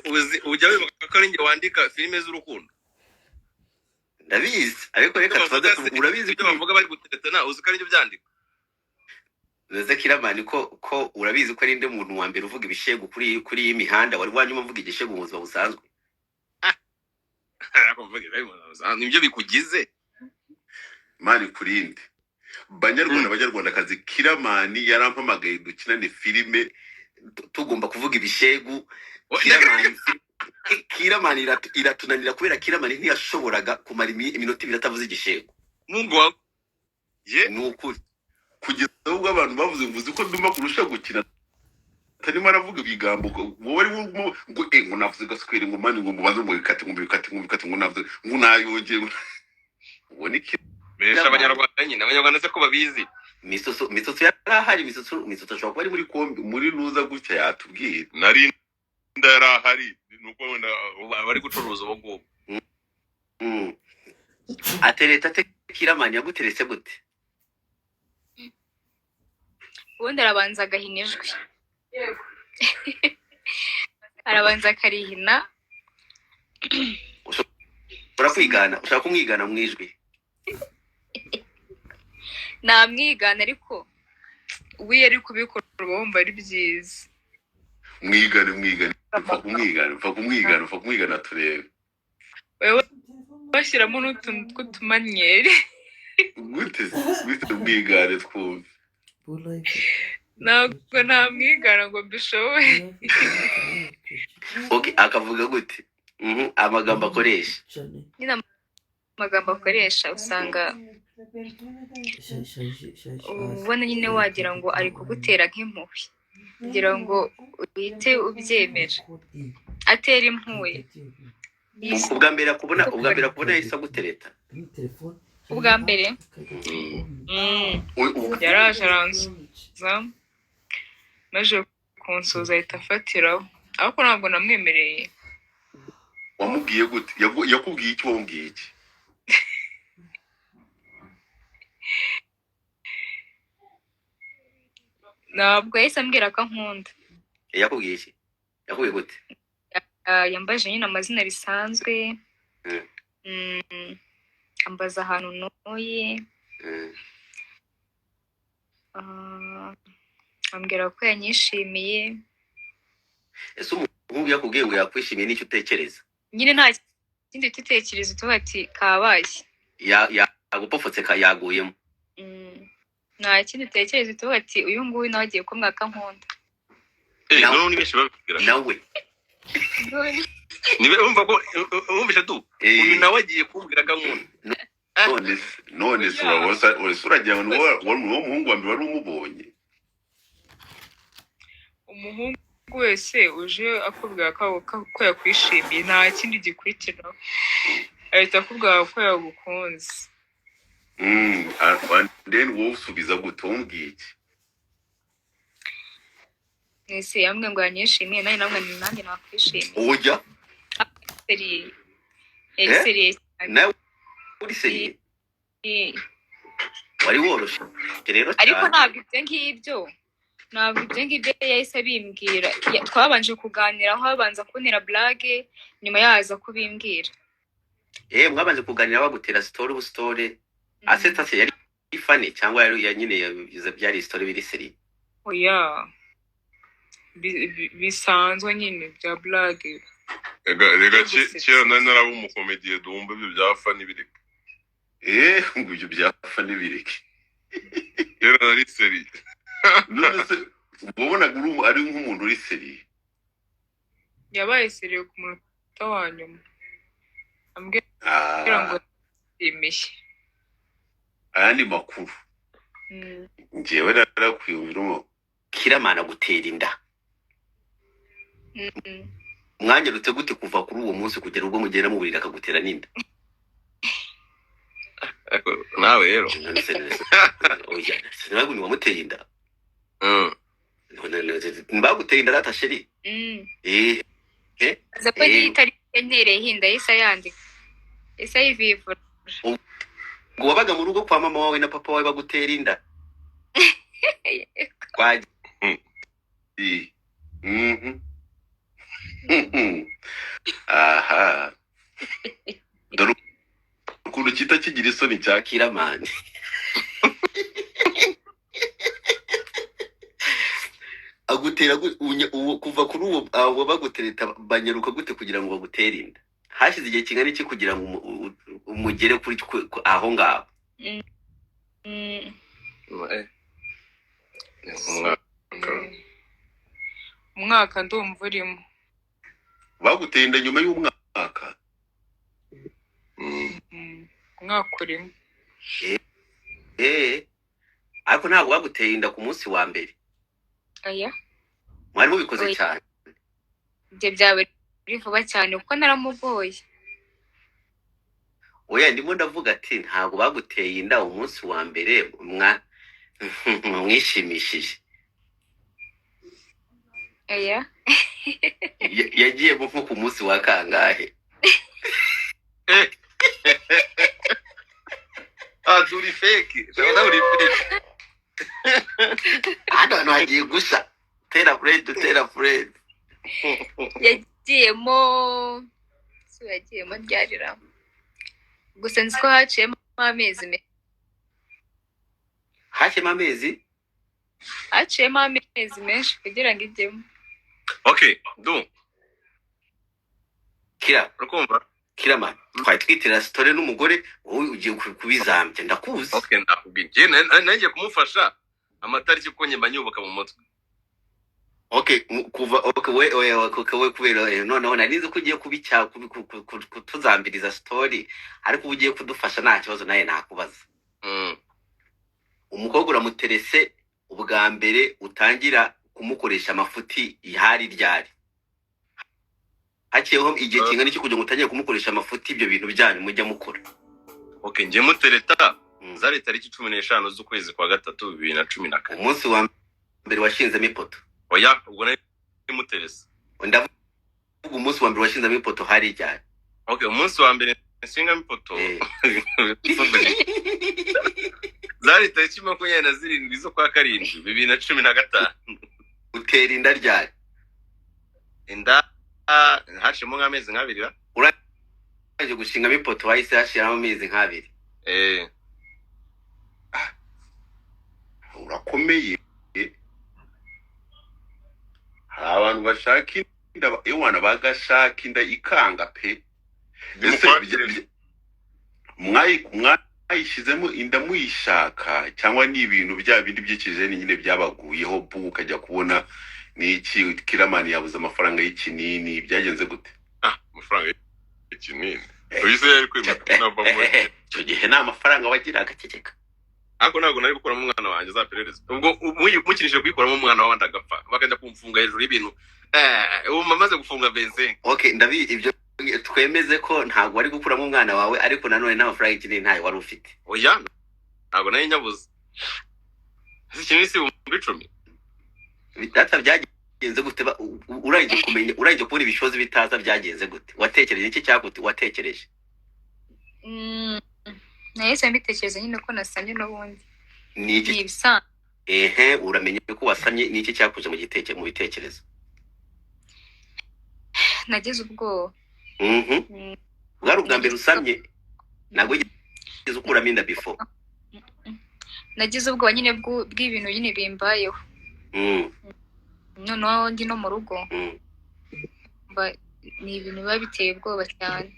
uzi ujya wibuka ko ari njye wandika filime z'urukundo ndabizi ariko reka tubaze urabizi ko bavuga bari gutetana uzi ko ari byo byandika Neze Kiramani ko urabizi ko ari inde muntu wa mbere uvuga ibishego kuri imihanda wari wanyuma uvuga igishego mu buzima busanzwe nibyo bikugize mani kurinde banyarwanda kazi Kiramani yarampamagaye dukinane filime tugomba kuvuga ibishegu Kiramani iratunanira kubera Kiramani ntiyashoboraga kumara iminota 2 atavuze igishego Mungu wa nuko kugeza ubwo abantu bavuze mvuze ko nduma kurusha gukina tarimo aravuga ibigambo wowe ari ngo navuze gaswere ngo mani ngo mubaze ngo bikate ngo navuze ngo nayongeye ngo niki besha abanyarwanda nyine abanyarwanda se ko babizi misoso yarahari misoso ashobora kuba ari muri kombi muri nuza gutya yatubwira nari ndarahari nuko wenda bari gucuruza ubugo atereta Kiramani yaguteretse gute ubundi arabanza agahinijwe arabanza akarihina ushaka kumwigana mwijwi namwigana ariko ubu yari kubikora bumva ari byiza mwigane fa kumwigana turebe wewe bashyiramo n'utuntu tw'utumanyeri gute mwigane twumve ntabwo namwigana ngo mbishoboye okay akavuga gute amagambo akoresha nyine amagambo akoresha usanga ubona nyine wagira ngo ari kugutera nk'impuhwe kugira ngo uhite ubyemera atera impuhwe ubwa mbere kubona yahise agutereta ubwa mbere yaraje aransuza maze kunsuza ahita afatiraho ariko ntabwo namwemereye wamubwiye gute yakubwiye iki wamubwiye iki ntabwo yahise ambwira ko ankunda yakubwiye iki yakubwiye gute yambaje nyine amazina bisanzwe ambaza ahantu ntuye ambwira ko yanyishimiye ese umuhungu yakubwiye ngo yakwishimiye n'icyo utekereza nyine nta kindi tutekereza tuba ati kabaye yagupofotse yaguyemo nta kindi utekereza tuba ati uyu nguyu nawe agiye ko mwaka nkunda nawe ni benshi babibwira nawe nibe umva tu uyu nawe agiye kumbwira ko nkunda none uragira ngo uwo muhungu wa mbere wari umubonye umuhungu wese uje akubwira ko yakwishimiye nta kindi gikurikiraho ahita akubwira ko yagukunze then wowe usubiza gute wumubwiye iki nese yambwiye ngo yanyishimiye nanjye nakwishimiye ujya seriye nawe uri seriye wari woroshye rero ariko ntabwo ibyo ngibyo yahise bimbwira twabanje kuganira aho abanza kuntera blague nyuma yaza kubimbwira mwabanje kuganira bagutera story aseta se yari ifane cyangwa yari nyine yabize byari story biri seriye oya bisanzwe nyine bya blague rega kera naraba umukomediye dumba ibyo byafa n'ibireke ngo ibyo byafa n'ibireke rero nari seriye ubona ari nk'umuntu uri seriye yabaye seriye ku munota wa nyuma ambwira ngo yishimiye ayandi makuru njyewe narakwiyumviramo Kiramani gutera inda mwanya rute gute kuva kuri uwo munsi kugera ubwo mugera mu burira akagutera n'inda nawe rero oya sinabwo ni wamuteye inda mbaguteye inda ratasheri zapa yitari entere hinda isa yandika isa yivivura ngo wabaga mu rugo kwa mama wawe na papa wawe bagutera inda aha dore ukuntu kita kigira isoni cya Kiramani agutera kuva kuri uwo bagutereta banyaruka gute kugira ngo bagutere inda hashize igihe kingana iki kugira ngo umugere kuri aho ngaho umwaka ndumva urimo baguteye inda nyuma y'umwaka umwaka urimo ariko ntabwo baguteye inda ku munsi wa mbere oya mwari mubikoze cyane ibyo byawe biri vuba cyane kuko naramuboye oya ndimo ndavuga ati ntabwo baguteye inda umunsi wa mbere mwishimishije oya yagiye nko ku munsi wa kangahe Duri fake ndabona uri fake hano hagiye gusa tera Fred yagiyemo ryarira gusa nzi ko haciyemo amezi menshi haciyemo amezi menshi kugira ngo ijyemo okay urakumva Kiramani twari twitira story n'umugore wowe ugiye kubizambye ndakuzi okay nakubwiye nanjye kumufasha amatariki ko nyemba nyubuka mu mutwe okay kuva we kubera noneho narize ko ugiye kubicya kutuzambiriza story ariko ugiye kudufasha nta kibazo naye nakubaza umukobwa uramuterese ubwa mbere utangira kumukoresha amafuti ihari ryari hakiyeho igihe kingana iki kugira ngo utangiye kumukoresha amafuti ibyo bintu byanyu mujya mukora okay ngiye mutereta zari tariki 15 z'ukwezi kwa gatatu 2014 umunsi wa mbere washinzemo ipoto oya ubwo nari muterese ndavuga umunsi wa mbere washinzemo ipoto hari ryari okay umunsi wa mbere nshinga ipoto zari tariki 27 z'ukwa karindwi 2015 utera inda ryari inda hashimo nk'amezi nk'abiri uraje gushingamo ipoto wahise hashiramo amezi nk'abiri urakomeye hari abantu bashaka inda ewana bagashaka inda ikanga pe mwayishizemo inda muyishaka cyangwa ni ibintu bya bindi by'ikijeni nyine byabaguyeho bu ukajya kubona niki Kiramani yabuze amafaranga y'ikinini byagenze gute amafaranga y'ikinini uyise yari kwimata nabamwe cyo gihe nta mafaranga wagira agakekeka ako ntabwo nari gukuramo umwana wanjye zaperereza ubwo mukinije kuyikuramo umwana wandi agapfa bakajya kumfunga hejuru y'ibintu ubu mamaze gufunga Vincent okay ndabi ibyo twemeze ko ntabwo wari gukuramo umwana wawe ariko nanone nta mafaranga y'ikinini ntayo wari ufite oya ntabwo nari nyabuze ikinini si 10 data byagenze gute uraje kumenya uraje kubona ibishozi bitaza byagenze gute watekereje iki cyagute watekereje nahise mbitekereza nyine ko nasamye n'ubundi ni iki ibisa uramenye ko wasamye ni iki cyakuje mu bitekerezo nagize ubwoba bwari ubwa mbere usamye ntabwo ugeze ukuramo inda before nagize ubwoba nyine bw'ibintu nyine bimbayeho noneho ndi no mu rugo ni ibintu biba biteye ubwoba cyane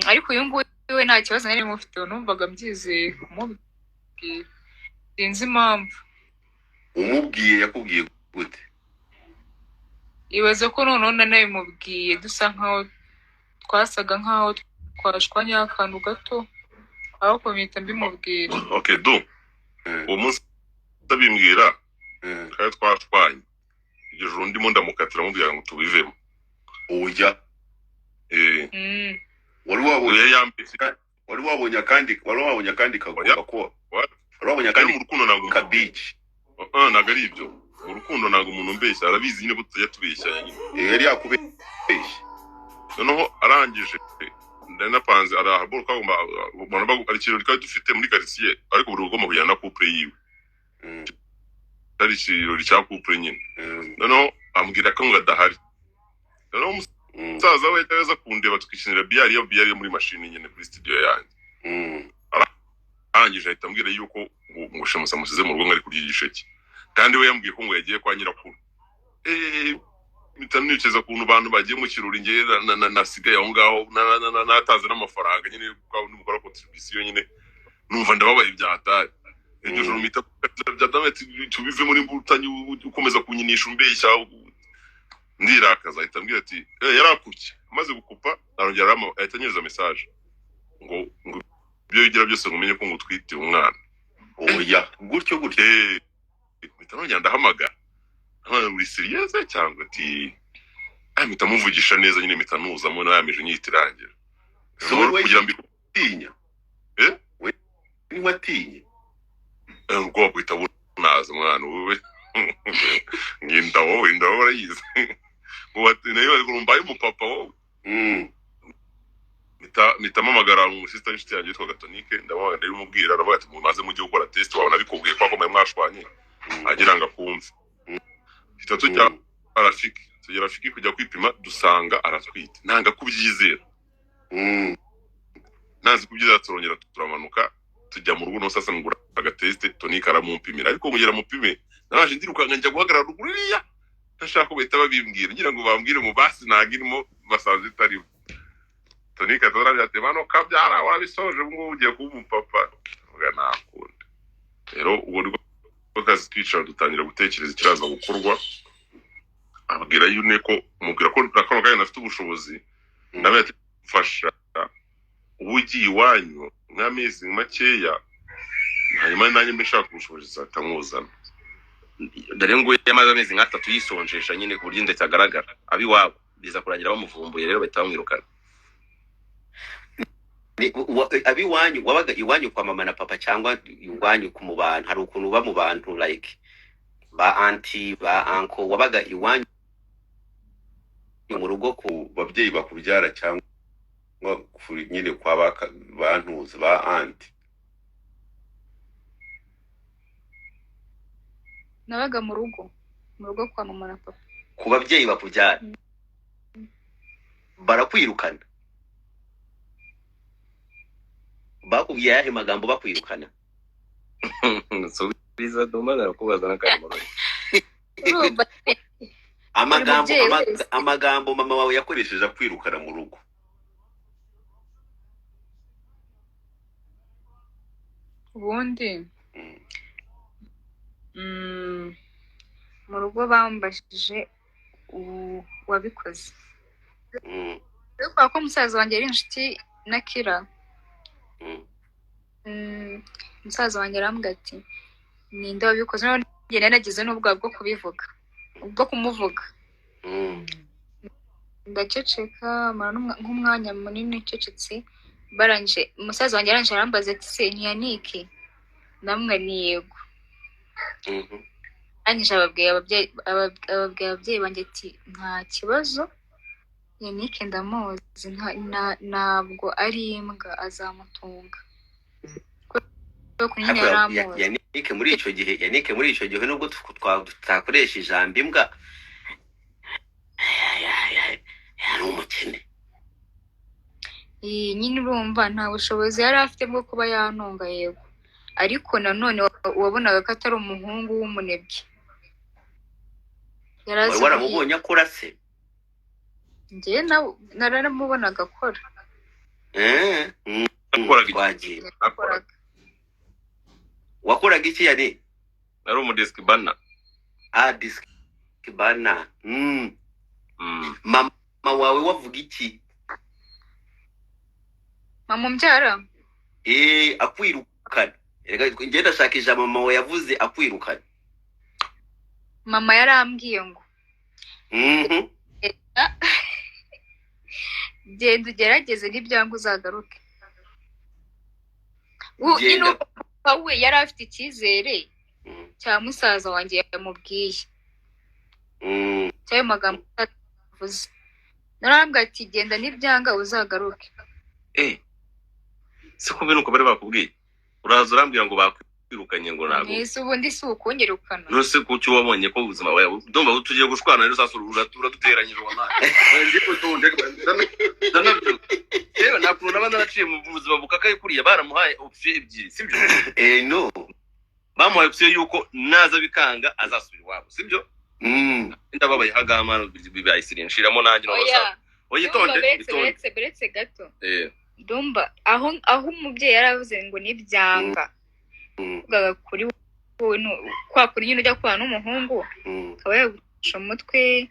ariko uyu nguyu we nta kibazo nari mufite numvaga mbyizeye kumubwira sinzi impamvu umubwiye yakubwiye gute ibaze ko noneho nanabimubwiye dusa nkaho twasaga nkaho twashwanye akantu gato aho komita mbimubwira okay uwo munsi ndabimbwira kandi twashwanye iryo joro ndimo ndamukatira mubwira ngo tubivemo ujya wari wabonye akandi kagomba ko wari wabonye akandi mu rukundo ntabwo kabici ntabwo ari ibyo mu rukundo ntabwo umuntu mbeshya arabizi nyine butujya tubeshya nyine yari yakubeshya noneho arangije ndanapanze arahabura kagomba ari ikintu twari dufite muri quartier ariko buri ugomba kujyana na couple yiwe ari ikirori cya couple nyine noneho ambwira ko ngo adahari. Rero umusaza we yaza kundeba tukikinira biyari yo muri mashini nyine kuri studio yanjye. Arangije ahita ambwira yuko ngo Shemusa musize mu rugo ngari kurya igisheke. Kandi we yambwiye ko ngo yagiye kwa nyirakuru. Mitamwiceza kuntu bantu bagiye mu kiruri ngiye nasigaye aho ngaho nataze n'amafaranga nyine kwa n'umukora contribution nyine numva ndababaye byahatari. Iryo joro mita byadametse tubive muri mbutanyi ukomeza kunyinisha umbeshya ndirakaza ahita ambwira ati yarakubye amaze gukupa arongera ahita anyereza message ngo ibyo bigira byose ngumenye ko ngutwite umwana. Oya gutyo mitanongera ndahamagara uri serious cyangwa ati mitamuvugisha neza nyine mitanuzamo nayamije nyitirangira kugira mbitinya we watinya ngo kwita bunaza mwana wowe nginda wowe ndayize ubati nayo urumbaye umupapa wowe mitamamagara mu sister inshuti yanjye yitwa Gatonike ndabaga ndabimubwira aravuga ati mumaze mujye gukora test wabona bikubwiye ko akomeye mwashwanye agira ngo akumve itatu cya rafiki kujya kwipima dusanga aratwite nanga kubyizera nazi kubyizera turongera turamanuka tujya mu rugo no sasa ngura agateste Tonika aramumpimira ariko mugera mupime naje ndirukanga njya guhagarara ruguriya ntashaka bahita babimbwira ngira ngo bambwire mu basi nagirimo basanze itari Tonika tora yate bano kabyara warabisoje ngo ugiye kuba umupapa uga nakunda rero ubwo niko kazi twicara dutangira gutekereza ikiraza gukorwa abwira yune ko umubwira ko nakano gaye nafite ubushobozi nawe yatufasha ubugiye iwanyu n'amezi makeya hanyuma nanjye mbishaka ubushobozi zatamuzana dore ngo yamaze amezi nk'atatu yisonjesha nyine ku buryo ndetse agaragara abiwabo biza kurangira bamuvumbuye rero bahita bamwirukana. Abiwanyu wabaga iwanyu kwa mama na papa cyangwa iwanyu ku mubantu hari ukuntu uba mu bantu like ba auntie ba uncle wabaga iwanyu mu rugo ku babyeyi bakubyara cyangwa nyine kwa bantuza ba auntie? Nabaga mu rugo kwa mama na papa. Ku babyeyi bakubyara barakwirukana bakubwiye yahe magambo bakwirukana? So biza domana kubaza nakari amagambo mama wawe yakoresheje akwirukana mu rugo. Ubundi mu rugo bambashije wabikoze ko musaza wanjye ari inshuti na Kira. Musaza wanjye arambwira ati ninde wabikoze none nagize n'ubwo bwo kubivuga ubwo kumuvuga. Ndaceceka nk'umwanya munini cecetse baranje musaza wanjye aranje arambaza ati se ni Yannick namwe ni yego. Anyije ababyeyi banjye ati nta kibazo Yannick ndamuzi ntabwo ari imbwa azamutunga. Yannick muri icyo gihe nubwo tutakoresha ijambo imbwa yari umukene. Nyine urumva nta bushobozi yari afite bwo kuba yantunga yego ariko nanone wabonaga ko atari umuhungu w'umunebwe. Wari waramubonye akora se? Njye naramubonaga akora. Wakoraga iki yane? Nari umudisk bana. Disk bana. Mama wawe wavuga iki? Mama mbyara? Akwirukana. Njye ndashakisha mama wawe yavuze akwirukana. Mama yarambwiye ngo genda ugerageze n'ibyangu uzagaruke. We yari afite icyizere cya musaza wanjye yamubwiye cyayo magambo avuze. Narambwira ati genda n'ibyanga uzagaruke. Siko bino uko bari bakubwiye uraza urambwira ngo kwirukanye ngo ntabwo mwese ubundi si ukungerukana nose kuki wabonye ko ubuzima bwawe ndumva tugiye gushwana rero sasa uraduteranyije wallahi ngiye kutonde danabyo yewe nakuntu nabana naciye mu buzima bukakaye kuriya baramuhaye option ebyiri sibyo no bamuhaye option yuko naza bikanga azasubira iwabo sibyo ndababaye hagama bibayisirinshiramo nanjye n'abasa oye tonde beretse gato ndumva aho umubyeyi yaravuze ngo nibyanga ugaga kuri wowe kwa kuri nyine ujya kubana n'umuhungu akaba yagusha umutwe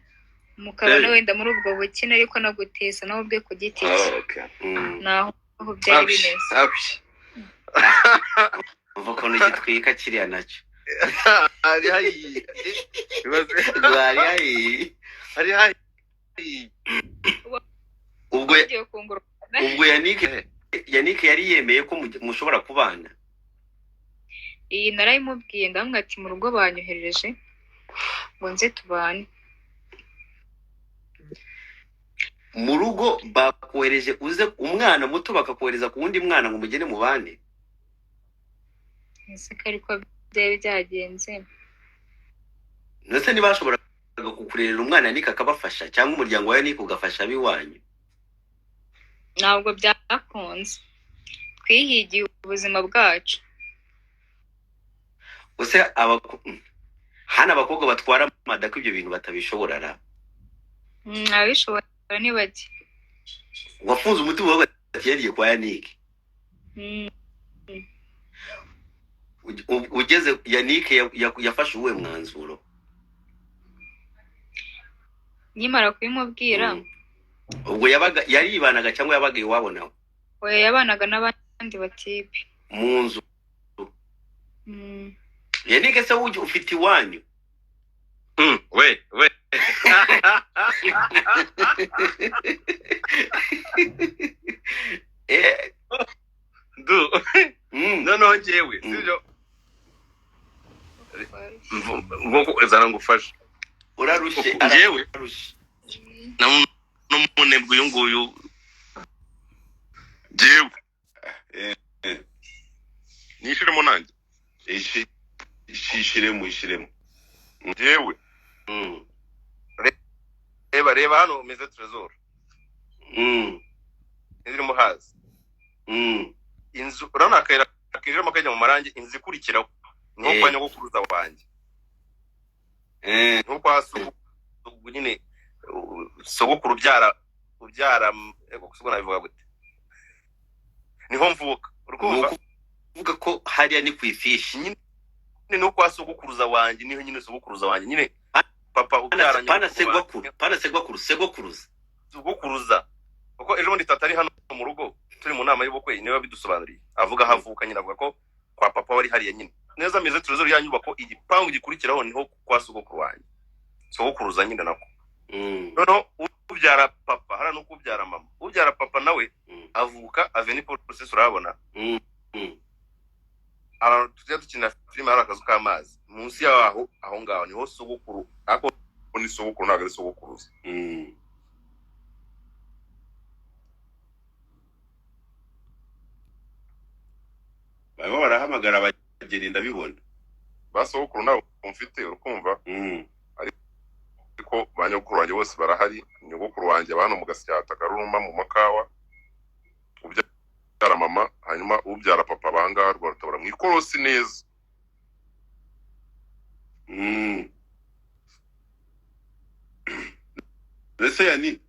mukabana wenda muri ubwo bukene ariko anagutesa nawe ubwe ku giti cye naho byari bimeze uva ko n'igitwika kiriya nacyo ari hari ubwo Yannick yari yemeye ko mushobora kubana. Iyi narayimubwiye ndamwe ati mu rugo banyohereje ngo nze tubane. Mu rugo bakohereje uze umwana muto bakakohereza ku wundi mwana ngo mugene mubane. Ese ariko byari byagenze. Nase ntibashobora kukurerera umwana Yannick akabafasha cyangwa umuryango wa Yannick ugafasha abiwanyu. Ntabwo byakunze. Twihigiye ubuzima bwacu. Use hana abakobwa batwara amada ko ibyo bintu batabishobora ra. Abishobora ni bake. Wafunze umutima wawe yariye kwa Yannick. Ugeze Yannick yafashe uwe mwanzuro. Nyimara kubimubwira. Ubwo yabaga yaribanaga cyangwa yabaga iwabona? Oya yabanaga n'abandi batipe. Mu nzu. Yannick se uje ufite iwanyu? We. No jewe sibyo. Ngo zana ngufasha. Urarushe jewe. N'umunebwe uyu nguyu. Jewe. Nishiremo nanjye. Ishiremo. Jewe. Reba hano meze Trezor. Ndiri muhazi. Inzu urana akayira akije makajya mu marangi inzu ikurikiraho. Nko kwa nyogokuruza wanjye. Nko kwa sugu nyine sogokuru ubyara ego kusubona bivuga gute. Niho mvuka. Urukumva uvuga ko hariya ni kwifishi nyine no kwa sogokuruza wanjye niho nyine sogokuruza wanjye nyine papa ubyaranye pana segokuruza sogokuruza kuko ejo bundi tata ari hano mu rugo turi mu nama y'ubukwe niwe bidusobanuriye avuga havuka nyine avuga ko kwa papa wari hariya nyine neza meze Trezor yanyubako igipangu gikurikiraho niho kwa sogokuru wanjye sogokuruza nyine nako no ubyara papa hara no kubyara mama ubyara papa nawe avuka aveni process urabona ara tujya dukina filime hari akazu k'amazi munsi yaho aho ngaho niho sogokuru ako ni sogokuru ntabwo ari sogokuruza baba barahamagara abageni ndabibona basogokuru nawe mfite urukumva ariko banyokuru wanjye bose barahari nyogokuru wanjye abana mu gasyata karuma mu makawa ubyara mama hanyuma ubyara papa banga rwarutabara mu ikorosi neza Mbese yani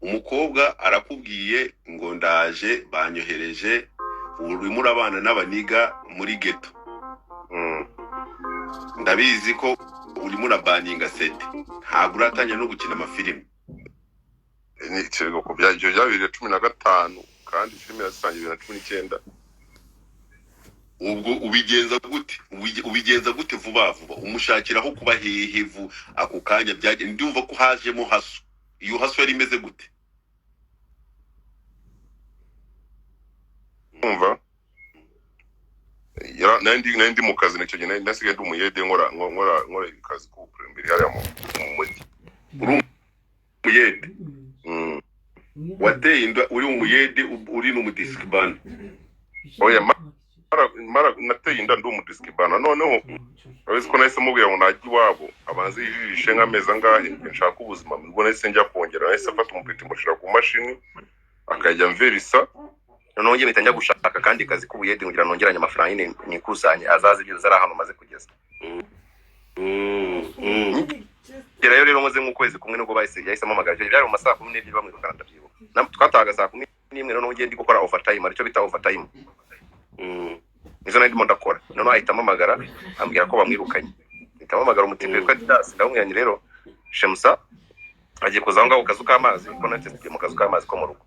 umukobwa arakubwiye ngo ndaje banyohereje urimo urabana n'abaniga muri ghetto ndabizi ko urimo urabaninga sete ntabwo uratanya no gukina amafilime ni kirego ko bya 2015 kandi filime yasangiye 2019 ubwo ubigenza gute vuba umushakiraho kuba hehevu ako kanya byaje ndumva ko hajemo haso iyo haso yari imeze gute umva ya nandi mu kazi nicyo gihe nasigaye ndi umuyede nkora kazi ku imbere hariya mu mujyi umuyede wateye inda uri umuyede uri no mu disk band oya mara Priskibana noneho uretse ko nahise mubwira ngo najya iwabo abanze yijishe nk'amezi angahe nshaka ubuzima mbwo nahise njya kongera nahise afata umupiti mushira ku mashini akajya mverisa noneho ngiye mpita njya gushaka kandi kazi k'ubuyede kugira nongeranye amafaranga nyine nikusanye azaze ibyo zari ahantu maze kugeza gerayo rero ngoze nk'ukwezi kumwe nubwo yahise amamagara icyo byari mu masaha 12 bamwirukana ndabyibuka twatahaga saa 11 noneho ngiye ndi gukora overtime aricyo bita overtime nizo nari ndimo ndakora noneho ahita amamagara ambwira ko bamwirukanye ahita amamagara umutipe kwa Didas ndamubwiranye rero Shemusa agiye kuza ngaho kazu k'amazi ko nateste mu kazu k'amazi ko mu rugo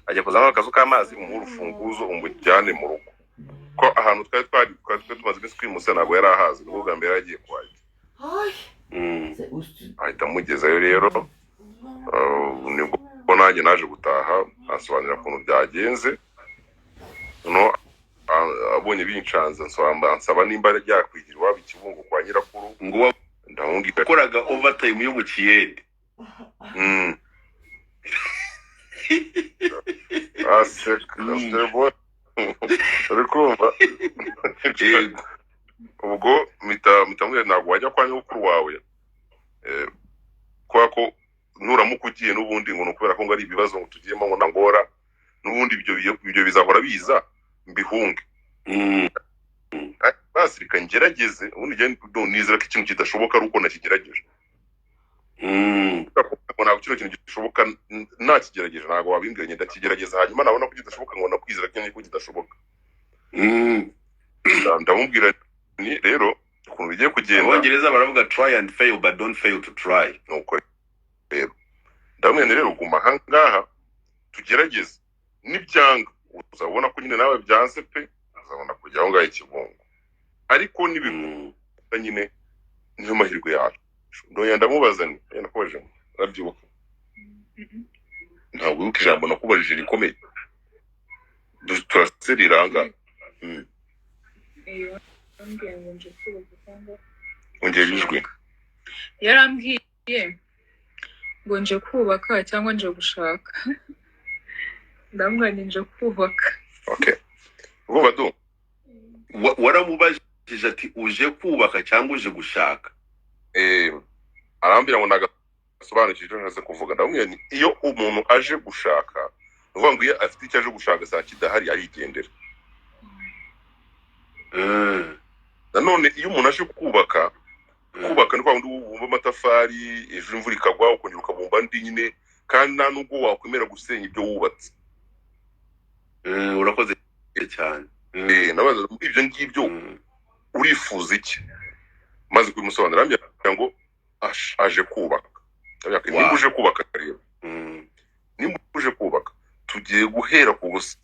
agiye kuza ngaho kazu k'amazi mu rufunguzo umujyane mu rugo ko ahantu twari tumaze iminsi twimusa ntabwo yari ahazi ubwo bwa mbere yagiye kwajya ahita amugezayo rero nibwo nanjye naje gutaha asobanurira ukuntu byagenze no abonye bincanze nsaba nimba ryakwigira iwabo ikibungo kwa nyirakuru ngo ndahungira wakoraga overtime yo mu Kiyede asebo urikumva ubwo mitamwe ntabwo wajya kwa nyokuru wawe kwa ko nuramuka ugiye n'ubundi ngo nukubera ko ngo ari ibibazo ngo tugiyemo ngo nangora n'ubundi ibyo bizahora biza mbihunge basirika ngerageze ubundi je nizera ko ikintu kidashoboka ari uko nakigerageje ntabwo kintu gishoboka nakigerageje ntabwo wabimbwiranye ndakigerageza hanyuma nabona ko kidashoboka ngo nakwizera ko kidashoboka ndamubwira ni rero ukuntu bigiye kugenda Abongereza baravuga try and fail but don't fail to try nuko rero ndamwene rero guma hangaha tugerageze nibyanga uzabona ko nyine nawe byanze pe uzabona kujya aho ngaho ikibungo ariko nibivuga nyine niyo mahirwe yacu ndoya ndamubaza ni nakoje arabyibuka ntabwo yuko ijambo nakubajije rikomeye turaseriranga ongejwe yarambwiye ngo nje kubaka cyangwa nje gushaka ndamwanye nje kubaka okay ubwo bado waramubajije ati uje kubaka cyangwa uje gushaka arambira ngo nagasobanukije neza kuvuga ndamubwira ni iyo umuntu aje gushaka uvuga ngo iyo afite icyo aje gushaka saa kidahari arigendera nanone iyo umuntu aje kubaka ni kwa wundi wumva amatafari ejo imvura ikagwa ukongera ukabumba andi nyine kandi nta nubwo wakwemera gusenya ibyo wubatse urakoze cyane nabaza ibyo ngibyo urifuza iki maze kubimusobanurira arambwira ngo aje kubaka nimba uje kubaka rero nimba uje kubaka tugiye guhera ku busa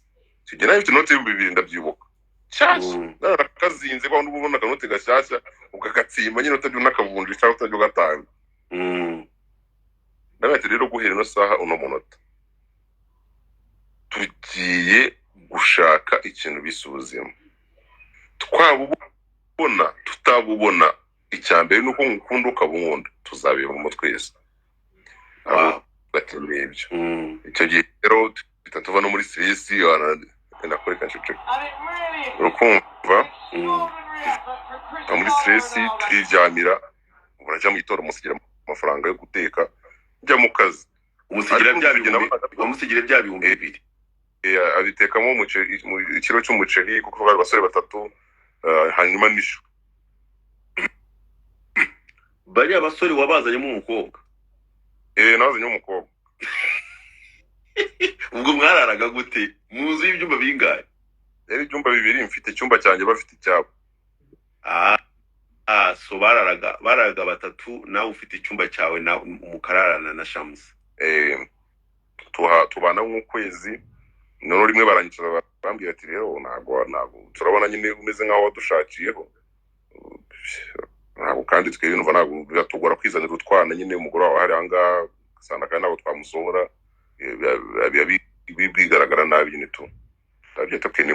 tugiye nayo inote y'ibihumbi 2 ndabyibuka cyashya narakazinze kwa n'ubona akanote gashyashya ukakatsimba nyine utajya unakavunja cyangwa utajya gatanga ndabate rero guhera no saha uno munota tugiye gushaka ikintu bisubuzemo twabubona tutabubona icyambere nuko ngukunda ukabunkunda tuzabera mu twese batemeye ibyo icyo gihe rero bitatuva no muri stress nakoreka cece urukumva muri stress turiryamira urajya mu gitondo musigira amafaranga yo guteka njya mu kazi umusigira bya bihumbi 2 abitekamo umuceri ikiro cy'umuceri kuko bari basore batatu hanyuma nisho bari abasore wabazanyemo umukobwa nazanye umukobwa ubwo mwararaga gute mu nzu y'ibyumba bingahe yari ibyumba 2 mfite icyumba cyanjye bafite icyabo so bararaga 3 nawe ufite icyumba cyawe na umukararana na Shamsi tubana nk'ukwezi none rimwe barangiza bambwira ati rero ntabwo turabona nyine umeze nkaho wadushakiyeho ntabwo kandi twebwe numva ntabwo biratugora kwizanira utwana nyine umugore wawe hari ahangaha sana kandi ntabwo twamusohora bigaragara nabi nyine tu ndabyita ko ni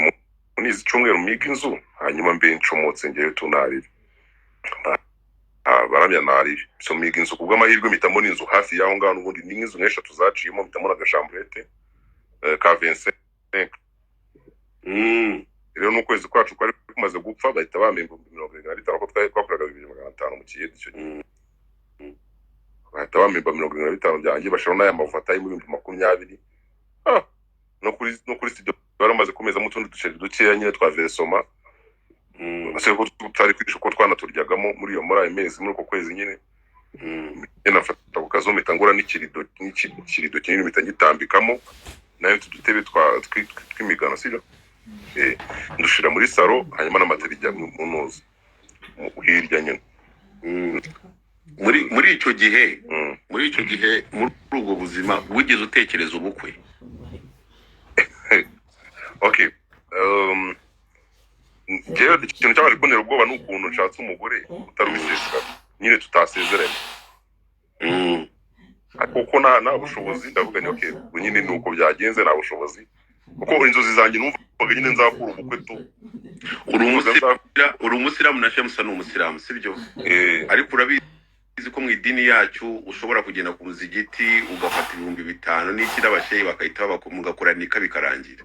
munizi icyumweru miga inzu hanyuma mbe ncomotse ngewe tunarire baramya nari so miga inzu kubwo amahirwe mitamo n'inzu hafi yaho ngaho n'ubundi ni nk'inzu n'eshatu zaciyemo mitamo na gashambrete ka 25 rero n'ukwezi kwacu kwari kumaze gupfa bahita bamemba 75 ko twakoraga 2500 mu kiyedi cyo bahita bamemba 75 byanjye bashira n'aya mavata yo muri 2020 no kuri studio baramaze kumeza mu tundi duceri dukeya nyine twa Versoma ase ko tutari kwisho ko twanaturjyagamo muri iyo muri amezi muri ko kwezi nyine nafata ukazometa ngora n'ikirido kinini bitangitambikamo nayo tudutebe tw'imigano sibyo ndushira muri saro hanyuma n'amaterijya mu noza hirya nyine muri icyo gihe muri ubwo buzima wigeze utekereza ubukwe? Okay, jewe ikintu cyabari kunera ubwoba n'ukuntu nshatse umugore utarubisesera nyine tutasezeranye kuko nta bushobozi ndavuga ni okay nyine nuko byagenze nta bushobozi kuko inzozi zanjye numvaga nyine nzakura ubukwe tu uri umusiramu na Shemusa n'umusiramu sibyo ariko urabizi ko mu idini yacu ushobora kugenda ku muzigiti ugafata 5,000 n'ikira abasheyi bakahita bakumugakuranika bikarangira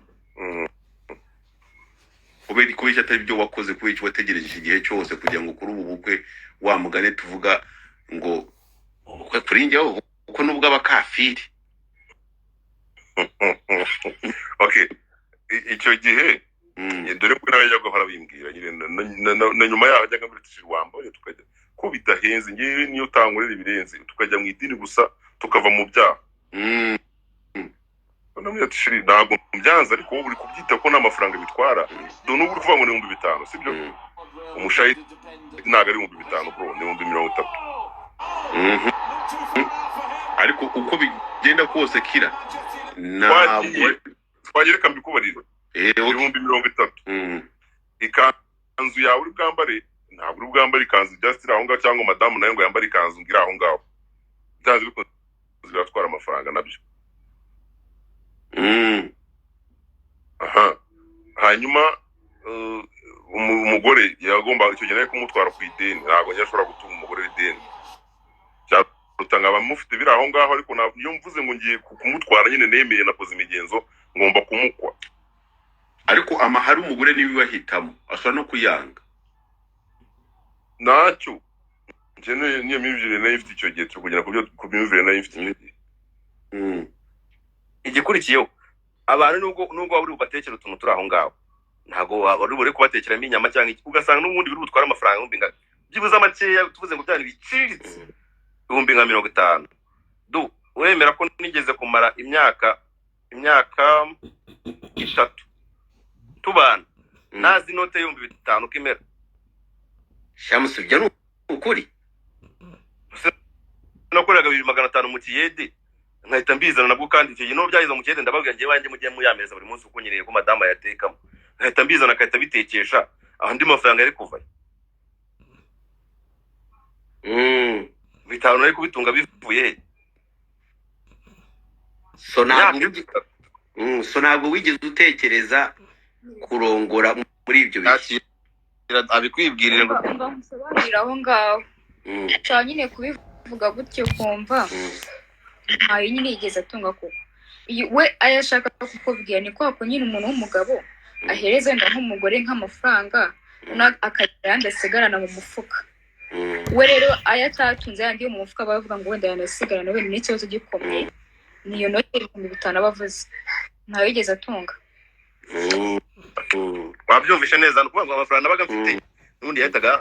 kubera ko icyo atari byo wakoze kubera icyo wategereje igihe cyose kugira ngo kuri ubu bukwe wa mugane tuvuga ngo kuri njyewe uko nubwo abakafiri. Okay, icyo gihe dore ko n'abajyaga barabimbwira nyine na nyuma yaho ajyaga muri tushirwambaye tukajya ko bidahenze ngiye niyo tangurira ibirenze tukajya mu idini gusa tukava mu byaha namwe tushiri ntabwo mbyanza ariko wowe uri kubyita ko n'amafaranga bitwara done ubu kuva ngo ni 5,000 sibyo umushahidi ntago ari 5,000 bro ni 30,000 ariko uko bigenda kose kira ntabwo twagereka mbikubarira 30,000 ikanzu yawe uri bwambare ntabwo uri bwambare ikanzu just aho ngaho cyangwa madamu nayo ngo yambare ikanzu ngira aho ngaho byaje biko ziratwara amafaranga nabyo hanyuma umugore yagomba icyo gihe kumutwara ku ideni ntabwo nyashobora gutunga umugore ideni cyarutanga abamufite biri aho ngaho ariko niyo mvuze ngo ngiye kumutwara nyine nemeye nakoze imigenzo ngomba kumukwa ariko amahari umugore niwe bahitamo ashobora no kuyanga nacyo nje niyo mivire nayo ifite icyo gihe cyo kugera ku mivire nayo ifite icyo gihe igikurikiyeho abantu nubwo waburi ubatekera utuntu turi aho ngaho ntago wari buri kubatekeramo inyama cyangwa iki ugasanga n'ubundi biri butwara amafaranga y'umbinga byibuze amakeya tuvuze ngo byari biciritse 50,000 wemera ko nigeze kumara imyaka 3 tubana nazi note 5,000 kimera Shemusa byo ukuri nakoraga 2,500 mu kiyede nkahita mbizana nabwo kandi icyo no byahize mu kiyede ndababwira ngiye wanjye mujye muyameza buri munsi uko nyereye ko madama yatekamo nkahita mbizana akahita bitekesha aho ndi mafaranga yari kuva bitanu ari kubitunga bivuye so ntabwo wigeze utekereza kurongora muri ibyo bihe abikwibwirira ngo nsobanurira aho ngaho cyane nyine kubivuga gutyo kumva ntayo nyine yigeze atunga kuko we ayashaka kukubwira ni kwa nyine umuntu w'umugabo ahereza wenda nk'umugore nk'amafaranga akagira yandi asigarana mu mufuka we rero ayatatunze yandi yo mu mufuka bavuga ngo wenda yanasigarana wenda n'ikibazo gikomeye niyo note 5,000 bavuze ntayo yigeze atunga wabyumvisha neza no kuvuga amafaranga nabaga mfite n'undi yahitaga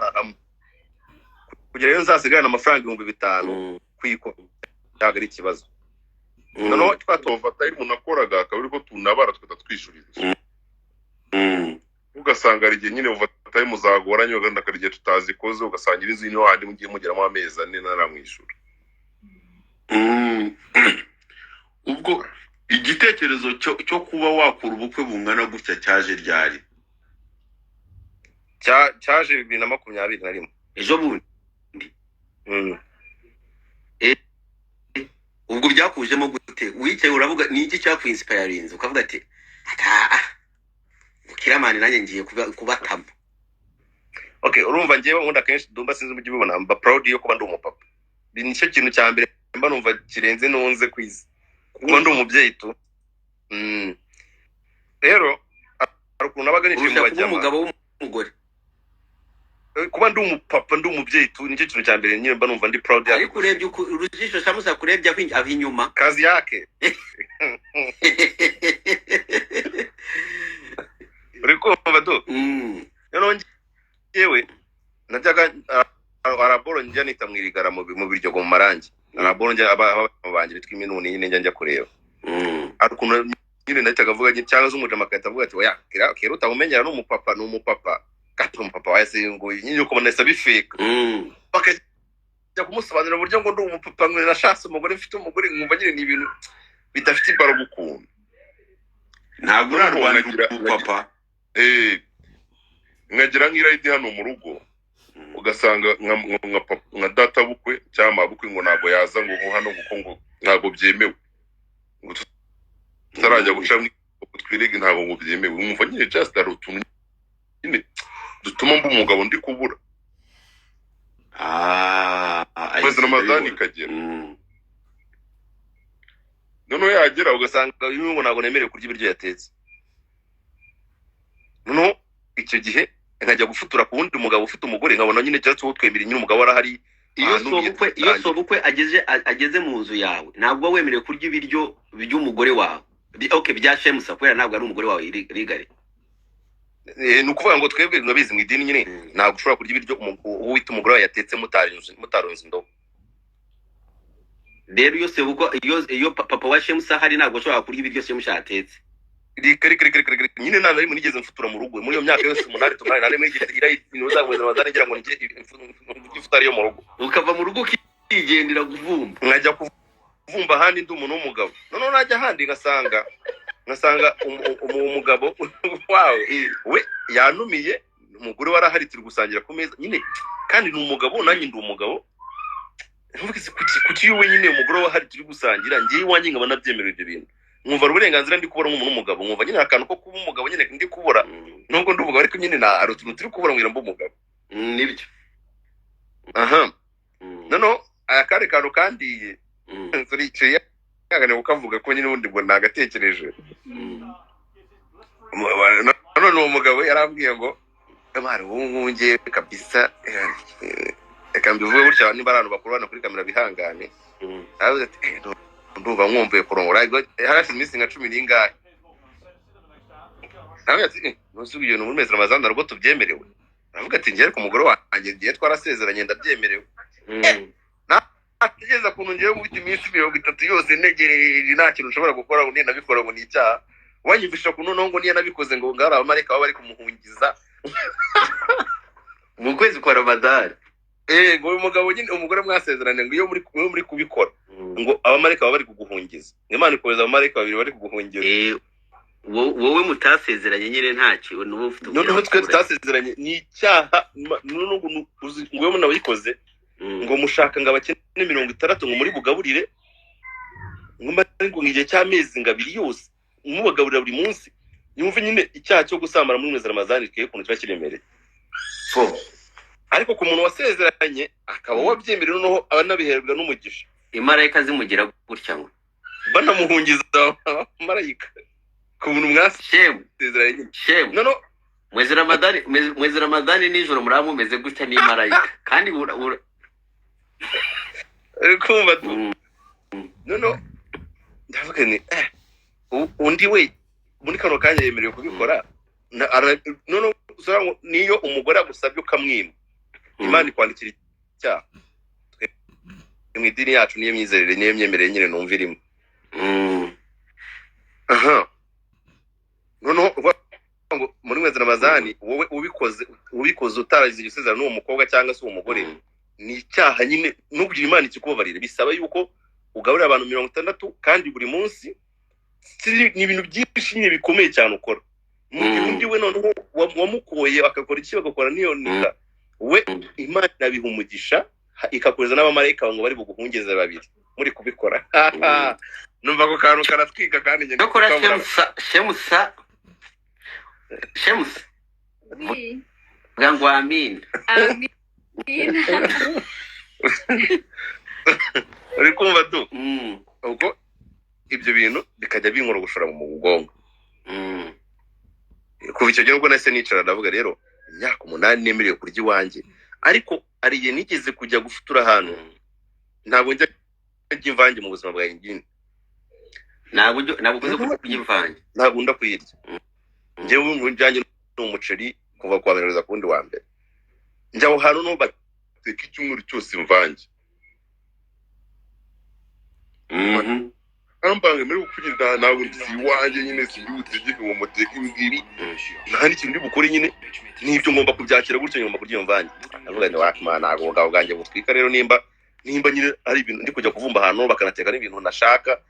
kugira rero nzasigarana amafaranga 5,000 kwiko cyaga ari ikibazo noneho twatofata ari umuntu akoraga akabiri ko tunabara twishurira ugasanga ari igihe nyine ufata muzagoranye uganda karigiye tutazikoze ugasangira inzu ino handi mugiye mugeramo amezi 4 naramwishura ubwo igitekerezo cyo kuba wakura ubukwe bungana gutya cyaje ryari cyaje 2021 ejo bundi ubwo byakujemo gute wicaye uravuga ni iki cyakwinspirinze ukavuga ati Kiramani nanjye ngiye kubatamo okay urumva ngiyewe nkunda kenshi ndumva sinzi mu gibibona mba proud yo kuba ndi umupapa nicyo kintu cya mbere mba numva kirenze nunze kwiza kuba ndi umubyeyi tu rero ukuntu nabaga nicaye mu urusha kuba bajyama umugabo w'umugore kuba ndi umupapa ndi umubyeyi tu nicyo kintu cya mbere nyine mba numva ndi proud yako ariko urebye urujisho shamusa kurebye aho inyuma kazi yake uri kumva do noneho njyewe najyaga araboro njya nita mwirigara mu biryo mu marangi araboro njya abanje bitwa iminuni nyine njya kureba arukuntu nyine najyaga avuga cyangwa z'umujama akahita avuga ati oya kera utamumenyera n'umupapa gato umupapa wese ngo nyine uko nesa bifeka bakajya kumusobanurira uburyo ngo ndi umupapa ngo nashatse umugore mfite umugore nkumva nyine ni ibintu bidafite imbaro gukunda ntabwo urarwanira papa nkagira nk'irayidi hano mu rugo ugasanga nka data bukwe cyangwa mabukwe ngo ntabwo yaza ngo hano kuko ngo ntabwo byemewe ngo tutarajya guca twirege ntabwo ngo byemewe mwumva nyine just ari utuntu nyine dutuma mba umugabo ndi kubura maze Ramadani ikagera noneho yagera ugasanga uyu ngo ntabwo nemerewe kurya ibiryo yatetse noneho icyo gihe nkajya gufutura ku wundi mugabo ufite umugore nkabona nyine cyatse uwo twemera nyine umugabo arahari iyo sobukwe ageze mu nzu yawe ntabwo wemerewe kurya ibiryo by'umugore wawe okay bya shemusa kubera ntabwo ari umugore wawe rigare ni ukuvuga ngo twebwe nabizi mu idini nyine ntabwo ushobora kurya ibiryo uwita umugore wawe yatetse mutaronze indobo rero iyo papa wa shemusa hari ntabwo ushobora kurya ibiryo shemusa yatetse nyine nta nari nigeze mfutura mu rugo muri iyo myaka yose 8 tumari nari mwigira ibintu uzabweza bazana ngira ngo nige ifutari yo mu rugo ukava mu rugo kigendera kuvumba nkajya kuvumba handi ndi umuntu w'umugabo noneho najya handi ngasanga umugabo wawe we yanumiye umugore warahari turi gusangira ku meza nyine kandi ni umugabo nanjye ndi umugabo ntuvugize kuki yuwe nyine umugore warahari turi gusangira ngiye iwanjye nkaba nabyemerera ibyo bintu mwumva uburenganzira ndi kubura nk'umuntu w'umugabo mwumva nyine akantu ko kuba umugabo nyine ndi kubura nubwo ndi umugabo ariko nyine hari utuntu turi kubura mwira mba umugabo nibyo noneho akandi kantu kandiye turicaye kagane ukavuga ko nyine ubundi ngo nagatekereje none uwo mugabo yarambwiye ngo amara wungunge kabisa reka mbivuge gutya niba abantu bakurana kuri kamera bihangane aravuze ati ndumva mwumvuye kurongora harashize iminsi nka 10 n'ingahe nawe ati ntusubiye no muri mezi Ramadani narwo tubyemerewe aravuga ati ngiye ku mugore wanjye ngiye twarasezeranye ndabyemerewe atigeza kuntu ngiye mu iminsi 30 yose negereje nta kintu ushobora gukora ngo nabikora ngo ni icyaha wanyumvisha kuntu ngo niyo nabikoze ngo ngara abamareka baba bari kumuhungiza mu kwezi kwa Ramadani ngo uyu mugabo nyine umugore mwasezeranye ngo iyo muri kubikora ngo abamareka baba bari kuguhungiza Imana ikomeza abamareka babiri bari kuguhungiza wowe mutasezeranye nyine ntacyo n'ubu ufite noneho twe tutasezeranye ni icyaha ngo uyu nabikoze ngo mushaka ngo abakene 60 ngo muri bugaburire ngo ngo igihe cy'amezi ngabiri yose mubagaburira buri munsi yumve nyine icyaha cyo gusambana muri mwezi Ramadani twiye kuntu turakiremereye ariko ku muntu wasezeranye akaba wabyemerera noneho abanabiherwa n'umugisha imarayika zimugira gutya ngo banamuhungiza marayika ku muntu mwasezeranye noneho mwezi Ramadani nijoro muramumeze gutya n'imarayika kandi kumva noneho ndavuga ni undi we muri kano kanya yemerewe kubikora noneho niyo umugore agusabye ukamwima Imana ikwandikira icyaha mu idini yacu niyo myizerere niyo myemerere nyine numva irimo noneho ngo muri mwezi Ramadani wowe ubikoze utaragize isezerano n'uwo mukobwa cyangwa se uwo mugore ni icyaha nyine n'ubwo Imana ikikubabarira bisaba yuko ugaburira abantu 60 kandi buri munsi ni ibintu byinshi nyine bikomeye cyane ukora mu gihe undi we noneho wamukoye akakora iki bagakora niyo nika we Imana nabiha umugisha ikakoreza n'abamarayika ngo bari buguhungeze babiri muri kubikora numva ko kantu karatwika kandi nyine gakora shemusa bwangu amin uri kumva tu ubwo ibyo bintu bikajya binkora gushora mu bwongo kuva kuva icyo gihe ubwo nahise nicara ndavuga rero imyaka 8 nemerewe kurya iwanjye, ariko ari igihe nigeze kujya gufutura ahantu ntabwo njya imvange mu buzima bwanjye nyine, ntabwo kurya imvange, ntabwo ndakuyirya njyewe njyanye n'umuceri kuva kwa mbere kundi wa mbere, njya aho hantu no bateka icyumweru cyose imvange. Ambange muri kunyira ntabwo si iwanjye nyine sibyutegeke ngo muteke ibingibi, nta n'ikintu ndi bukore nyine n'ibyo ngomba kubyakira gutyo ngomba kurya imvange. Ndavuga nti wakimana ntabwo ubugabo bwanjye butwika rero nimba nyine ari ibintu ndi kujya kuvumba ahantu bakanateka n'ibintu nashaka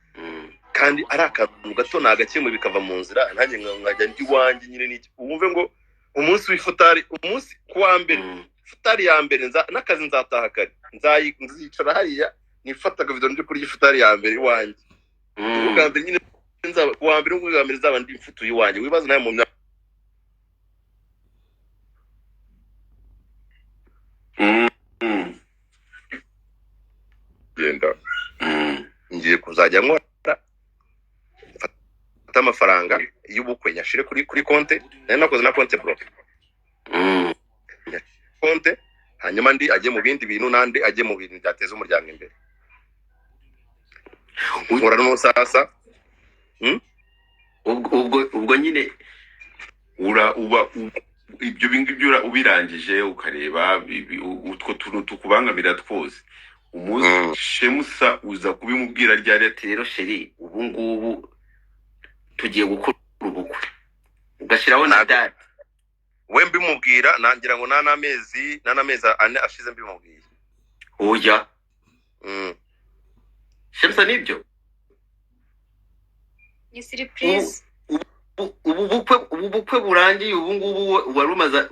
kandi ari akantu gato nagakemwe bikava mu nzira, nanjye nkajya ndi iwanjye nyine n'iki. Wumve ngo umunsi w'ifutari, umunsi kuwa mbere futari ya mbere n'akazi nzataha kare, nzicara hariya nifata akavido ndi kurya ifutari ya mbere iwanjye. Ubwa mbere nyine nzaba kuwa mbere ubwa mbere nzaba ndi mfutuye iwanjye. Wibaza nawe mu myaka genda ngiye kuzajya nkora fata amafaranga y'ubukwe nyashire kuri konte, nari nakoze na konte bro konte, hanyuma ndi ajye mu bindi bintu nandi ajye mu bintu byateza umuryango imbere. Nkora no sasa ubwo nyine uba ibyo bingibyo ubirangije ukareba utwo tuntu tukubangamira twose, umunsi Shemusa uza kubimubwira ryari ati rero sheri ubu ngubu tugiye gukora ubukwe, ugashyiraho na date. We mbimubwira nangira ngo n'amezi ane ashize mbimubwiye. Oya Shemusa nibyo ni surprise. ubu bukwe burangiye ubu ngubu warumaza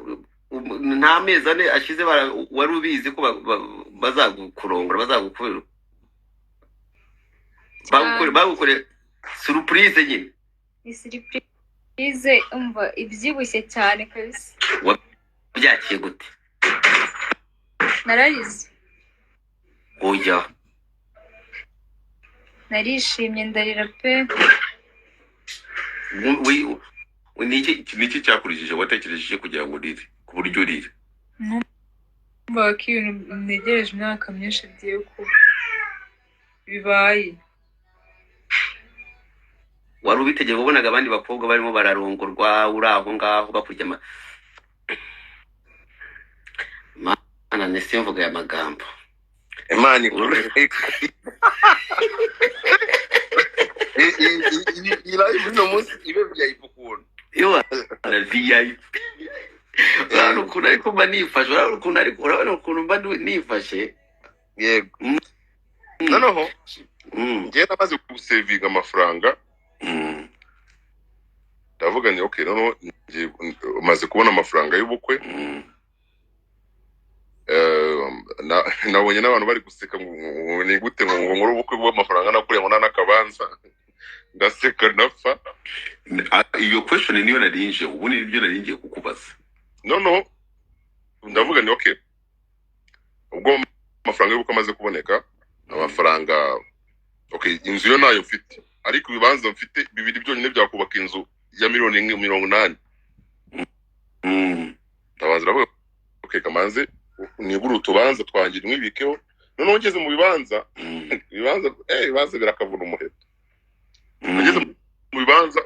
nta mezi ane ashize wari ubizi ko bazagukurongora bazagukubira bagukore surprise nyine. Ni surprise umva ibyibushye cyane kabisa. Byakiye gute? Nararize. Oya narishimye ndarira pe. Niki cyakurikije watekereje kugira ngo urire ku buryo urire? Numva ko ibintu negereje imyaka myinshi bigiye kuba bibaye. Wari ubitegeye ubonaga abandi bakobwa barimo bararongorwa uri aho ngaho bakurya mana nese mvuga ya magambo Imani live no munsi ibe VIP ukuntu yo na VIP urabona ukuntu ariko mba nifashe, urabona ukuntu mba nifashe. Yego noneho njye namaze gusevinga amafaranga, ndavuga ni okay noneho maze kubona amafaranga y'ubukwe. Nabonye n'abantu bari guseka ngo ni gute ngo nkore ubukwe bw'amafaranga nakuriye ngo n'akabanza, ndaseka napfa. Iyo question niyo narinje ubu ni ibyo naringiye kukubaza. Noneho ndavuga ni okay ubwo amafaranga y'ubukwe amaze kuboneka, amafaranga okay inzu yo nayo mfite, ariko ibibanza mfite bibiri byonyine byakubaka inzu ya $180,000. Ndabanza ndavuga okay kamanze nigura utubanza twangira mwibikeho. Noneho ngeze mu bibanza ibibanza birakavuna umuheto. Ngeze mu bibanza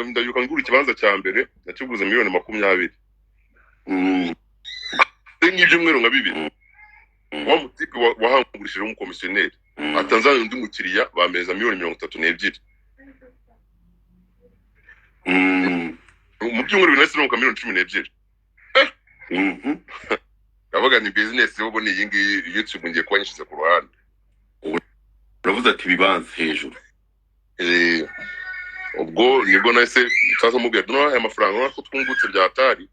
ndayuka ngura ikibanza cya mbere nakiguze $20,000. N'ibyumweru nka bibiri wa mutipe wahangurishije umukomisiyoneri atanzanye undi mukiriya bameza $32,000. Mu byumweru binase no $12,000. Ndavuga ni business yo ni iyi ngiyi YouTube ngiye kuba nyishize ku ruhande. Uravuze ati bibanze hejuru. Ubwo nibwo nahise sasa mubwira no aya mafaranga nako twungutse byatari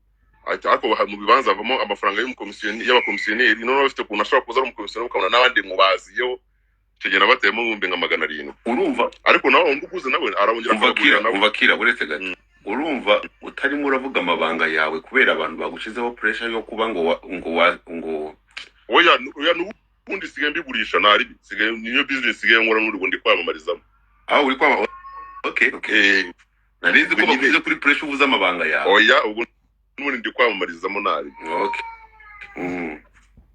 ariko mu bibanza avamo amafaranga y'abakomisiyoneri. None bafite kuntu ashobora kuza ari umukomisiyoneri ukabona n'abandi mubaziyo tugena bateyemo ibihumbi nka 700. Urumva ariko nawe nguguze nawe arabongera akabwira nawe umvakira buretse gato. Urumva utarimo uravuga amabanga yawe kubera abantu bagushizeho pressure yo kuba ngo oya n'ubundi sigaye mbigurisha nari sigaye niyo business sigaye nkora n'urugo ndi kwamamarizamo. Uri kwamamaza. Okay. narizi ko bakuze kuri pressure uvuza amabanga yawe. Oya ubwo n'ubundi ndi kwamamarizamo nabi. Okay.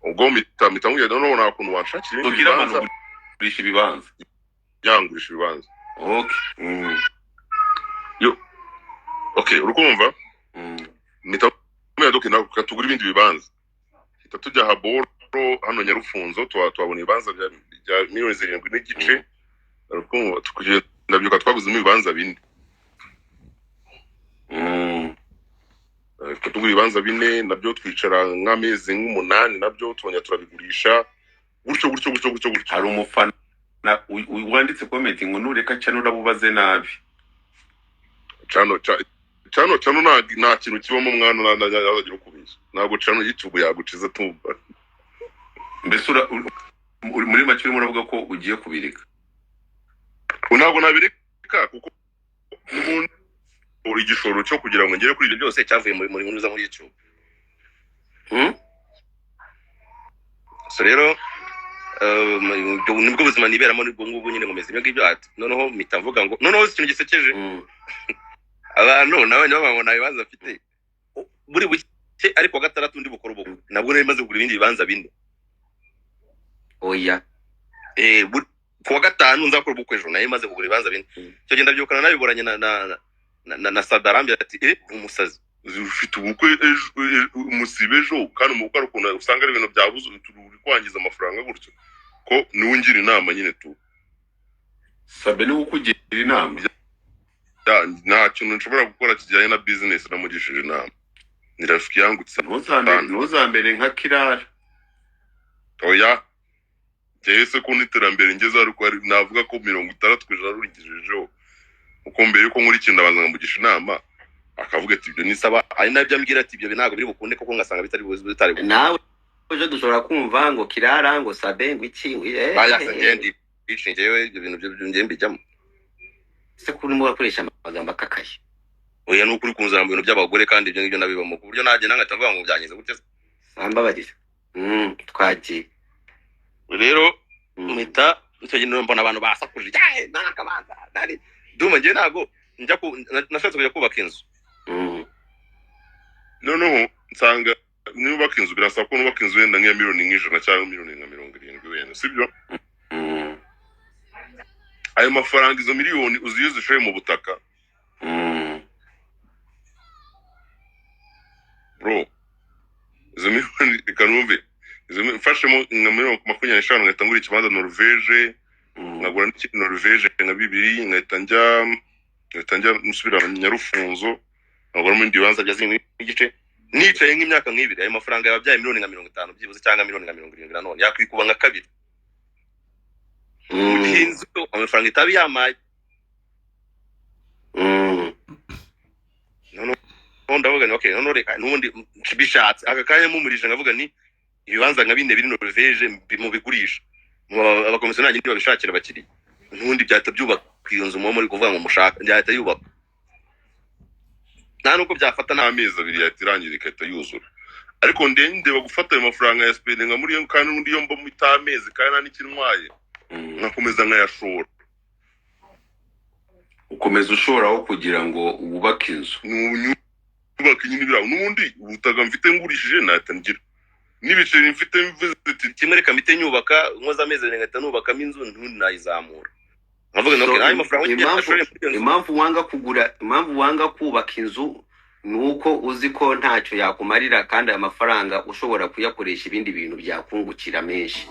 Ubwo mitanguye none nta kuntu washakira ibindi bibanza kugurisha ibibanza. Yangurisha ibibanza. Okay. Yo. Okay, urukumva? Mitanguye doke nakatugura ibindi bibanza. Tujya haboro hano Nyarufunzo twabona ibibanza bya miliyoni 7 n'igice. Urukumva tukugenda byuka twaguzemo ibibanza bine. Tugura ibibanza 4 nabyo twicara nk'amezi 8 nabyo tubanya turabigurisha gutyo. Hari umufana wanditse comment ngo nureka cyane urabubaze nabi. Cano nta kintu kibamo mwana nazagira kubishya. Ntabwo cano yitubu yaguciza tumba. Mbese muri make urimo uravuga ko ugiye kubireka. Ntabwo nabireka kuko n'ubundi igishoro cyo kugira ngo ngere kuri ibyo byose cyavuye muri munuza muri YouTube. So rero nibwo buzima niberamo nibwo ngubu nyine ngomeza ibyo ngibyo ati noneho mitavuga ngo noneho ikintu gisekeje abantu nawe babona ibibanza afite buri buke ariko gatandatu ndi bukora ubu nabwo nari maze kugura ibindi bibanza 4. Oya kuwa gatanu nzakora ubukwe ejo naye maze kugura ibibanza 4. Cyo genda byukana nabiboranye na Sadarambi ati umusazi ufite ubukwe umusibe ejo kandi mu bukwe ukuntu usanga ari ibintu byabuze turi kwangiza amafaranga gutyo ko niwe ngira inama nyine tu Sabe ni ukugira inama nta kintu nshobora gukora kijyanye na business namugishije inama ni rafiki yangu ntuzambere nka Kirara. Oya Jese ko niterambere ngeze ariko navuga ko 60% ruringijejeho uko mbere yuko nkuri kinda banza ngamugisha inama akavuga ati ibyo nisaba ari nabyo ambwira ati ibyo binago biri bukunde koko ngasanga bitari nawe uje dushobora kumva ngo Kirara ngo Sabe ngo iki bayasa ngendi bicingewe ibyo bintu byo mbijyamo se kuri mu bakoresha amagambo akakaye. Oya n'ukuri kunzana mu bintu by'abagore kandi ibyo ngibyo nabibamo ku buryo naje nangatavuga ngo byangize gutya samba badise twagiye rero mita icyo mbona abantu basakuje nakabanza nari duma nge nago njya nashatse kujya kubaka inzu noneho nsanga nubaka inzu birasaba ko nubaka inzu wenda nk'iya miliyoni 100 cyangwa miliyoni 70 wenda sibyo ayo mafaranga izo miliyoni uziyo zishoye mu butaka bro izo miliyoni ikanumve izo mfashemo nka 25 ngahita ngura ikibanza Norvege ngagura n'ikindi Norvege nka 2 ngahita njya musubira Nyarufunzo ngagura mu ndibanza bya 7 n'igice nicaye nk'imyaka nk'ibiri ayo mafaranga yabyaye miliyoni 50 byibuze cyangwa miliyoni 70 nanone yakwikuba nka 2 Muhinzi amafaranga itabi yamaye ndavuga ni okay none reka nubundi bishatse aka kanya mumurije ngavuga ni ibibanza nka 4 biri Norvege mu bigurisha abakomisiyoneri ndi babishakira bakiri nubundi byahita byubaka iyo nzu muri kuvuga ngo mushaka byahita yubaka nta nuko byafata n'amezi 2 yatirangira ikahita yuzura ariko ndende bagufata ayo mafaranga ya spend nka muri yo kandi nundi yo mba mu itamezi kandi nta n'ikinwaye nakomeza nkayashora ukomeza ushoraho kugira ngo wubake inzu ubaka nyine biraho nundi ubutaga mfite ngurishije natangira n'ibiceri mfite mviziti kimwe kamite nyubaka nkoza amezi 5 nubakamo inzu ntundi nayizamura nkavuga no ayo mafaranga impamvu wanga kubaka inzu nuko uzi ko ntacyo yakumarira kandi aya mafaranga ushobora kuyakoresha ibindi bintu byakungukira menshi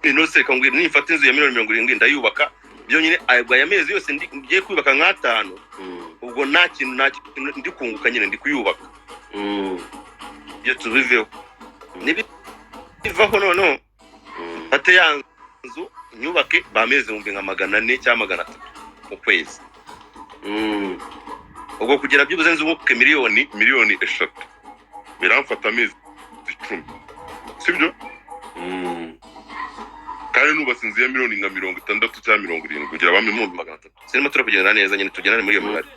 no se kangwe nifata inzu ya 70 ndayubaka byo nyine aya mezi yose ngiye kubaka nka 5 ubwo nta kintu ndi kunguka nyine ndi kuyubaka byo tubiveho nibi bivaho none ate yanzu nyubake bameze mu nka 400 cyangwa 300 mu kwezi ubwo kugira byibuze nzu muke miliyoni 3 biramfata amezi 10 sibyo kandi nubatse inzu ya miliyoni nka 60 cyangwa 70 kugira bamwe mu 300 sinema turapugenda neza nyine tugenane muri iyo mibare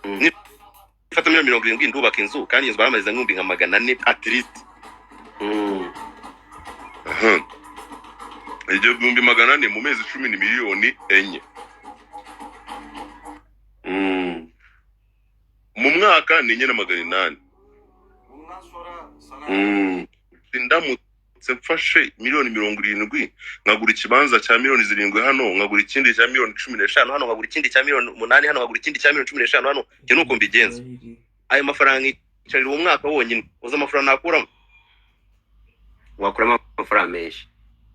nifata miliyoni 70 ndubaka inzu kandi inzu barameze nk'umbi nka 400 at least ibyo 400 mu mezi 10 ni miliyoni 4 mu mwaka ni enye na magana inani. Ndamutse mfashe miliyoni 70 nkagura ikibanza cya miliyoni 7 hano, nkagura ikindi cya miliyoni 15 hano, nkagura ikindi cya miliyoni 8 hano, nkagura ikindi cya miliyoni 15 hano, cyo nuko mbigenza. Ayo mafaranga icarira uwo mwaka wonyine, uza amafaranga nakuramo. Wakuramo amafaranga menshi.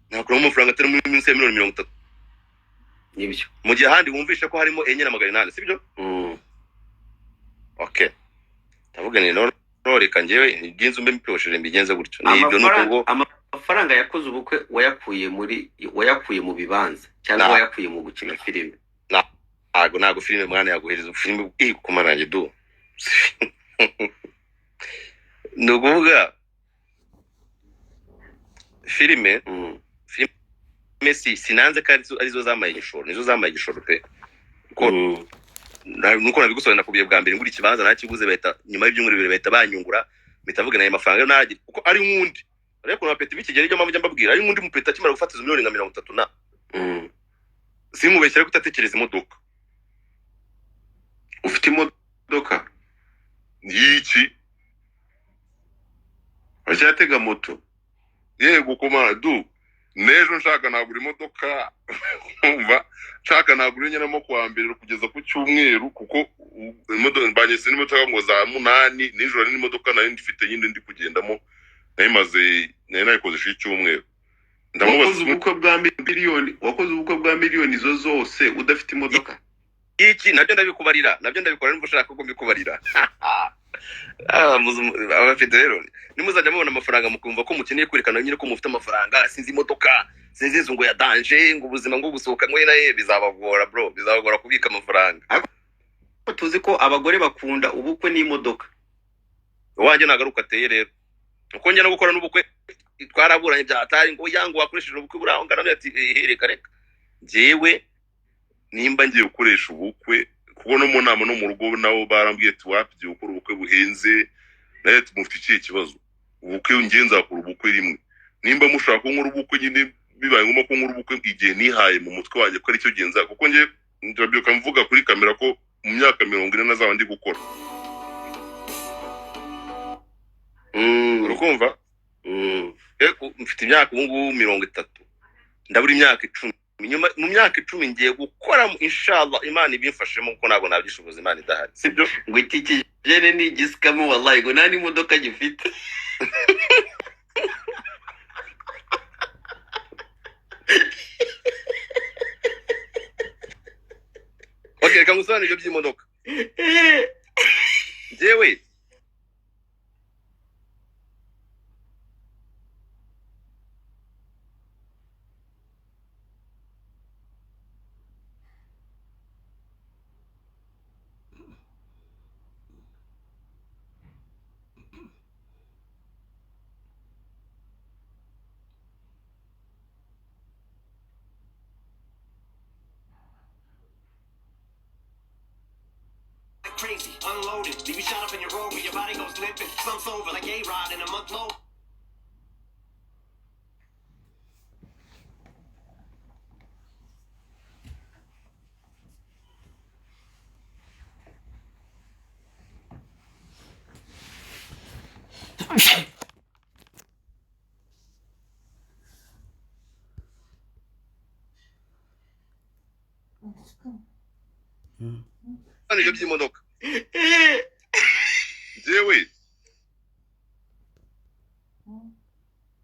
Nakuramo amafaranga atari muri minsi ya miliyoni 30. Nibyo. Mu gihe handi wumvishe ko harimo enye na magana 8, sibyo? Okay. Ndavuga ni no reka njyewe igenze umbe mpesheje mbigenze gutyo. Ni ibyo nuko ngo amafaranga yakoze ubukwe wayakuye mu bibanza cyangwa wayakuye mu gukina filime. Ntago filime mwana yaguhereza filime kumaranye do. Nuguvuga filime Messi sinanze ko arizo zamaye igishoro, nizo zamaye igishoro pe. Ko nuko nabigusobanura kubiye bwa mbere nguri ikibanza nakiguze bahita nyuma y'ibyumuri bibiri bahita banyungura mitavuga naye amafaranga nagira kuko ari nkundi. Ariko na peti bikigere ryo mpamvu mbabwira ari nkundi mu peti akimara gufata izo miliyoni nka 30 na. Simubeshyira kutatekereza imodoka. Ufite imodoka Yiki Wacyatega moto. Yego koma du nejo nshaka nagura imodoka umva nshaka nagura nyene mo kwa mbere kugeza ku cyumweru kuko imodoka mbanyese n'imodoka ngo za 8 nijoro n'imodoka nayo ndifite nyine ndi kugendamo nayimaze nayikoze icyumweru. Wakoze ubukwe bwa miliyoni zo zose udafite imodoka. Iki nabyo ndabikubarira, nabyo ndabikora nimba ushaka ko mbikubarira. Abafite rero nimuzajya mubona amafaranga mukumva ko mukeneye kwerekana nyine ko mufite amafaranga, sinzi imodoka, sinzi izo ngo ya danger, ngo ubuzima ngo gusohoka ngo naye bizabagora bro, bizabagora kubika amafaranga. Tuzi ko abagore bakunda ubukwe n'imodoka. Wanje nagaruka ateye rero. Uko njye no gukora n'ubukwe twaraburanye byatari ngo yango wakoresheje ubukwe burahongana ati hereka reka. Jewe nimba ngiye gukoresha ubukwe kuko no mu nama no mu rugo nabo barambwiye ati wapye gukora ubukwe buhenze naye tumufite iki kibazo. Ubukwe ngenza akora ubukwe rimwe. Nimba mushaka ko nkora ubukwe nyine bibaye ngoma ko nkora ubukwe igihe nihaye mu mutwe wanjye ko ari cyo genza kuko ngiye ndabyuka mvuga kuri kamera ko mu myaka 40 nazaba ndi gukora. Urukumva? Mfite imyaka ubu ngubu 30. Ndabura imyaka 10. Mu myaka 10 ngiye gukora inshallah Imana ibimfashemo kuko nabo nabyishoboza Imana idahari. Sibyo? Ngo iki jene ni gisikamo wallahi ngo nani modoka gifite. Okay, kamusana ibyo by'imodoka. Jewe crazy, unloaded, leave you shot up in your road where your body goes limping. Slump's over like A-Rod in a month low. ibyo by'imodoka.